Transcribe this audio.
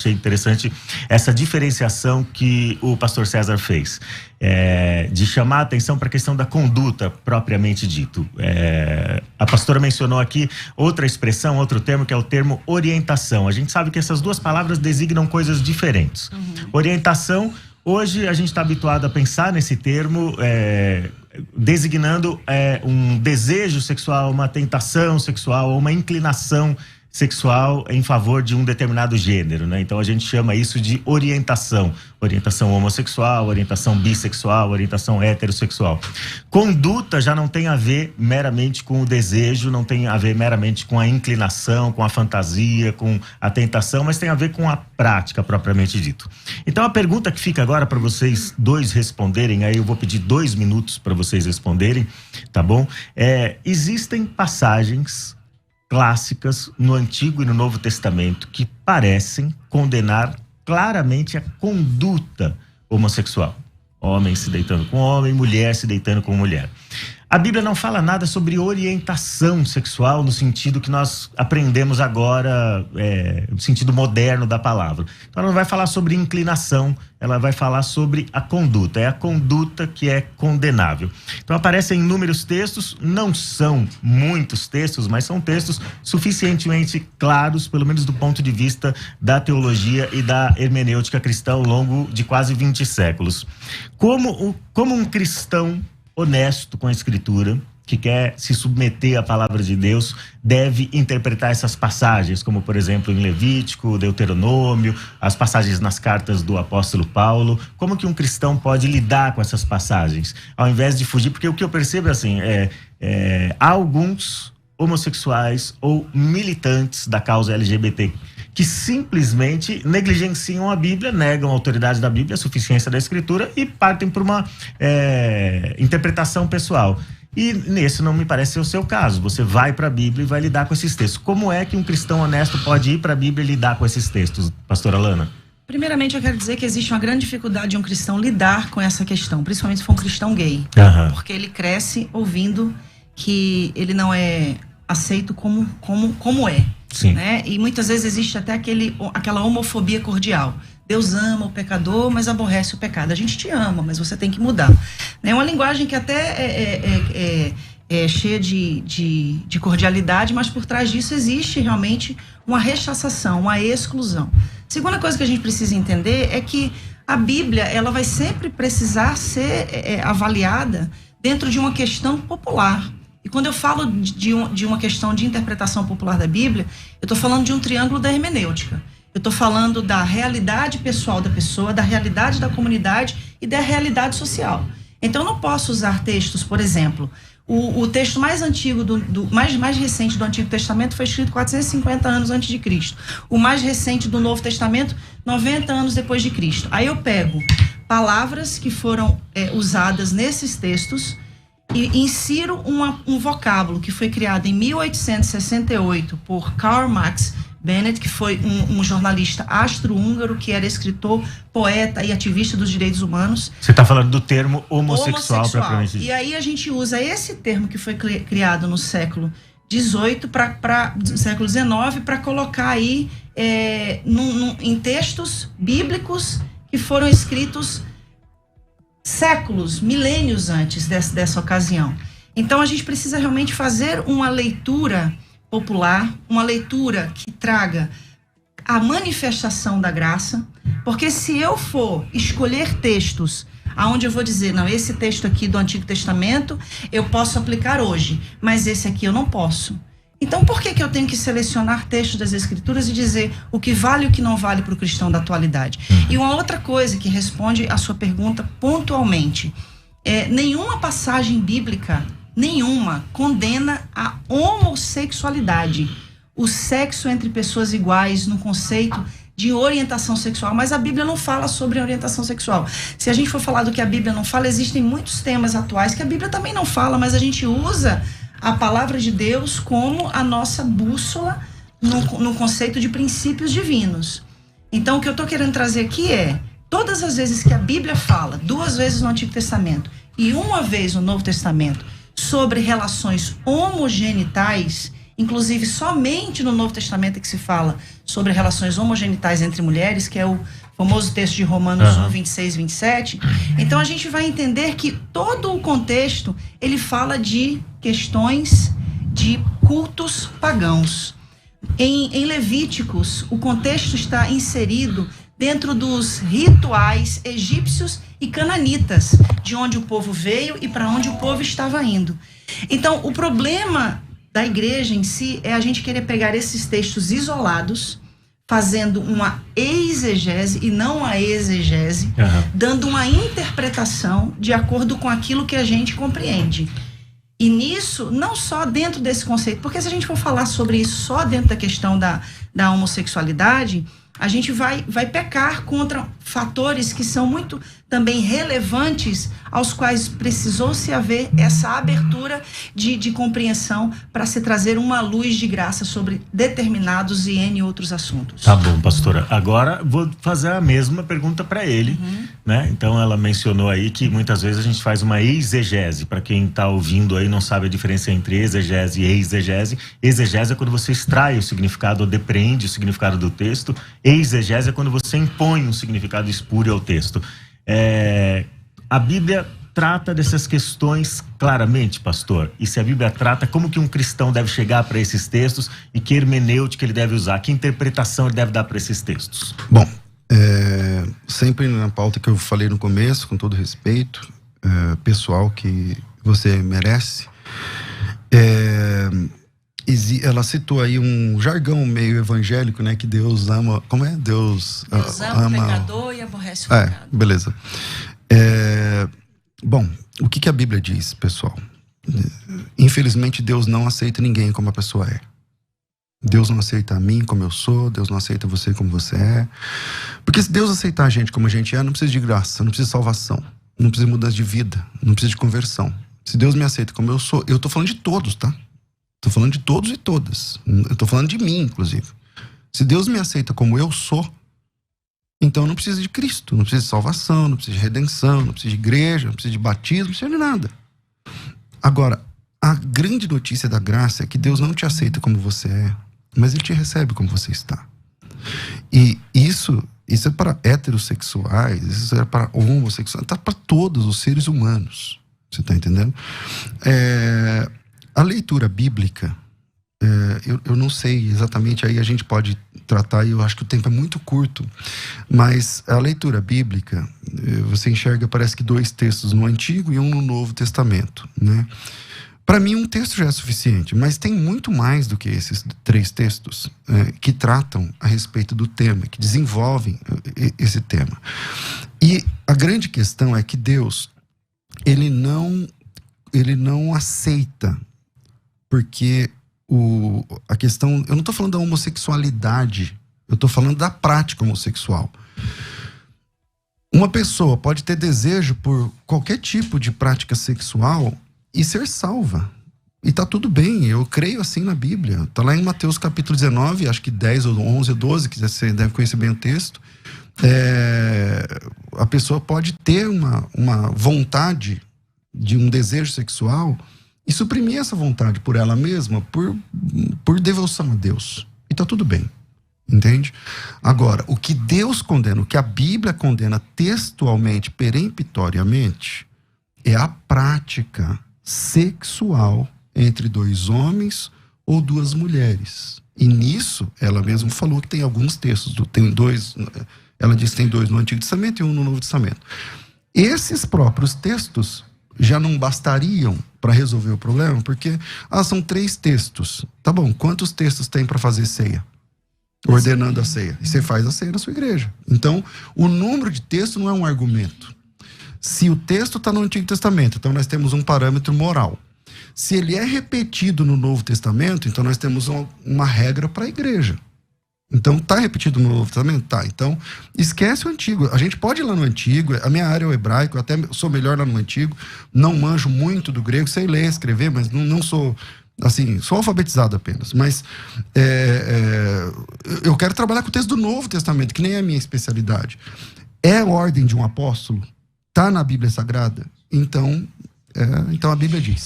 Achei interessante essa diferenciação que o pastor César fez, de chamar a atenção para a questão da conduta propriamente dito. A pastora mencionou aqui outra expressão, outro termo, que é o termo orientação. A gente sabe que essas duas palavras designam coisas diferentes. Orientação, hoje a gente está habituado a pensar nesse termo designando um desejo sexual, uma tentação sexual, uma inclinação sexual em favor de um determinado gênero, né? Então a gente chama isso de orientação. Orientação homossexual, orientação bissexual, orientação heterossexual. Conduta já não tem a ver meramente com o desejo, não tem a ver meramente com a inclinação, com a fantasia, com a tentação, mas tem a ver com a prática propriamente dito. Então a pergunta que fica agora para vocês dois responderem, aí eu vou pedir 2 minutos para vocês responderem, tá bom? Existem passagens clássicas no Antigo e no Novo Testamento que parecem condenar claramente a conduta homossexual. Homem se deitando com homem, mulher se deitando com mulher. A Bíblia não fala nada sobre orientação sexual no sentido que nós aprendemos agora, no sentido moderno da palavra. Então ela não vai falar sobre inclinação, ela vai falar sobre a conduta. É a conduta que é condenável. Então aparecem inúmeros textos, não são muitos textos, mas são textos suficientemente claros, pelo menos do ponto de vista da teologia e da hermenêutica cristã ao longo de quase 20 séculos. Como um cristão honesto com a Escritura, que quer se submeter à palavra de Deus, deve interpretar essas passagens, como por exemplo em Levítico, Deuteronômio, as passagens nas cartas do apóstolo Paulo. Como que um cristão pode lidar com essas passagens, ao invés de fugir? Porque o que eu percebo assim, há alguns homossexuais ou militantes da causa LGBT que simplesmente negligenciam a Bíblia, negam a autoridade da Bíblia, a suficiência da Escritura e partem por uma interpretação pessoal. E nesse não me parece ser o seu caso. Você vai para a Bíblia e vai lidar com esses textos. Como é que um cristão honesto pode ir para a Bíblia e lidar com esses textos, pastora Lana? Primeiramente, eu quero dizer que existe uma grande dificuldade de um cristão lidar com essa questão, principalmente se for um cristão gay. Porque ele cresce ouvindo que ele não é aceito como é. Sim. Né? E muitas vezes existe até aquela homofobia cordial. Deus ama o pecador, mas aborrece o pecado. A gente te ama, mas você tem que mudar. É uma linguagem que até é cheia de cordialidade, mas por trás disso existe realmente uma rechaçação, uma exclusão. Segunda coisa que a gente precisa entender é que a Bíblia ela vai sempre precisar ser avaliada dentro de uma questão popular. E quando eu falo de uma questão de interpretação popular da Bíblia, eu estou falando de um triângulo da hermenêutica. Eu estou falando da realidade pessoal da pessoa, da realidade da comunidade e da realidade social. Então, eu não posso usar textos, por exemplo, o texto mais antigo, mais recente do Antigo Testamento foi escrito 450 anos antes de Cristo. O mais recente do Novo Testamento, 90 anos depois de Cristo. Aí eu pego palavras que foram usadas nesses textos e insiro um vocábulo que foi criado em 1868 por Karl Marx Bennett, que foi um jornalista austro-húngaro, que era escritor, poeta e ativista dos direitos humanos. Você está falando do termo homossexual. E aí a gente usa esse termo que foi criado no século XVIII século XIX para colocar aí em textos bíblicos que foram escritos séculos, milênios antes dessa ocasião. Então a gente precisa realmente fazer uma leitura popular, uma leitura que traga a manifestação da graça, porque se eu for escolher textos aonde eu vou dizer, não, esse texto aqui do Antigo Testamento eu posso aplicar hoje, mas esse aqui eu não posso. Então por que eu tenho que selecionar textos das Escrituras e dizer o que vale e o que não vale para o cristão da atualidade? E uma outra coisa que responde à sua pergunta pontualmente, nenhuma passagem bíblica, nenhuma, condena a homossexualidade, o sexo entre pessoas iguais no conceito de orientação sexual, mas a Bíblia não fala sobre orientação sexual. Se a gente for falar do que a Bíblia não fala, existem muitos temas atuais que a Bíblia também não fala, mas a gente usa a palavra de Deus como a nossa bússola no conceito de princípios divinos. Então o que eu estou querendo trazer aqui todas as vezes que a Bíblia fala, 2 vezes no Antigo Testamento e 1 vez no Novo Testamento, sobre relações homogenitais, inclusive somente no Novo Testamento é que se fala sobre relações homogenitais entre mulheres, que é o famoso texto de Romanos 1, 26 e 27. Então a gente vai entender que todo o contexto, ele fala de questões de cultos pagãos. Em Levíticos, o contexto está inserido dentro dos rituais egípcios e cananitas, de onde o povo veio e para onde o povo estava indo. Então, o problema da igreja em si é a gente querer pegar esses textos isolados, fazendo uma exegese e não a exegese, dando uma interpretação de acordo com aquilo que a gente compreende. E nisso, não só dentro desse conceito, porque se a gente for falar sobre isso só dentro da questão da homossexualidade, a gente vai pecar contra fatores que são muito também relevantes, aos quais precisou-se haver essa abertura de compreensão para se trazer uma luz de graça sobre determinados e N outros assuntos. Tá bom, pastora. Agora vou fazer a mesma pergunta para ele, né? Então ela mencionou aí que muitas vezes a gente faz uma exegese. Para quem está ouvindo aí não sabe a diferença entre exegese e exegese. Exegese é quando você extrai o significado ou depreende o significado do texto. Exegese é quando você impõe um significado espúrio ao texto. A Bíblia trata dessas questões claramente, pastor? E se a Bíblia trata, como que um cristão deve chegar para esses textos e que hermenêutica ele deve usar? Que interpretação ele deve dar para esses textos? Bom, sempre na pauta que eu falei no começo, com todo respeito, pessoal que você merece, ela citou aí um jargão meio evangélico, né? Que Deus ama... Como é? Deus ama o pecador e aborrece o pecado. Beleza. Bom, o que a Bíblia diz, pessoal? Infelizmente, Deus não aceita ninguém como a pessoa é. Deus não aceita a mim como eu sou, Deus não aceita você como você é. Porque se Deus aceitar a gente como a gente é, não precisa de graça, não precisa de salvação, não precisa de mudança de vida, não precisa de conversão. Se Deus me aceita como eu sou, eu tô falando de todos, tá? Tô falando de todos e todas. Eu tô falando de mim, inclusive. Se Deus me aceita como eu sou, então não precisa de Cristo, não precisa de salvação, não precisa de redenção, não precisa de igreja, não precisa de batismo, não precisa de nada. Agora, a grande notícia da graça é que Deus não te aceita como você é, mas Ele te recebe como você está. E isso é para heterossexuais, isso é para homossexuais, tá para todos os seres humanos. Você tá entendendo? A leitura bíblica, eu não sei exatamente, aí a gente pode tratar, e eu acho que o tempo é muito curto, mas a leitura bíblica, você enxerga, parece que 2 textos no Antigo e um no Novo Testamento, né? Para mim, um texto já é suficiente, mas tem muito mais do que esses 3 textos que tratam a respeito do tema, que desenvolvem esse tema. E a grande questão é que Deus, ele não aceita, porque a questão... Eu não estou falando da homossexualidade, eu estou falando da prática homossexual. Uma pessoa pode ter desejo por qualquer tipo de prática sexual e ser salva. E tá tudo bem, eu creio assim na Bíblia. Tá lá em Mateus capítulo 19, acho que 10 ou 11 ou 12, que você deve conhecer bem o texto. A pessoa pode ter uma vontade de um desejo sexual e suprimir essa vontade por ela mesma, por devoção a Deus. E tá tudo bem, entende? Agora, o que Deus condena, o que a Bíblia condena textualmente, peremptoriamente, é a prática sexual entre 2 homens ou 2 mulheres. E nisso, ela mesma falou que tem alguns textos, tem 2, ela diz que tem 2 no Antigo Testamento e 1 no Novo Testamento. Esses próprios textos já não bastariam para resolver o problema, porque são 3 textos. Tá bom, quantos textos tem para fazer ceia? Ordenando a ceia. E você faz a ceia na sua igreja. Então, o número de textos não é um argumento. Se o texto está no Antigo Testamento, então nós temos um parâmetro moral. Se ele é repetido no Novo Testamento, então nós temos uma regra para a igreja. Então, está repetido no Novo Testamento? Tá. Então, esquece o Antigo. A gente pode ir lá no Antigo, a minha área é o hebraico, eu até sou melhor lá no Antigo, não manjo muito do grego, sei ler, escrever, mas não sou, assim, sou alfabetizado apenas. Mas eu quero trabalhar com o texto do Novo Testamento, que nem é a minha especialidade. É a ordem de um apóstolo? Está na Bíblia Sagrada? Então a Bíblia diz.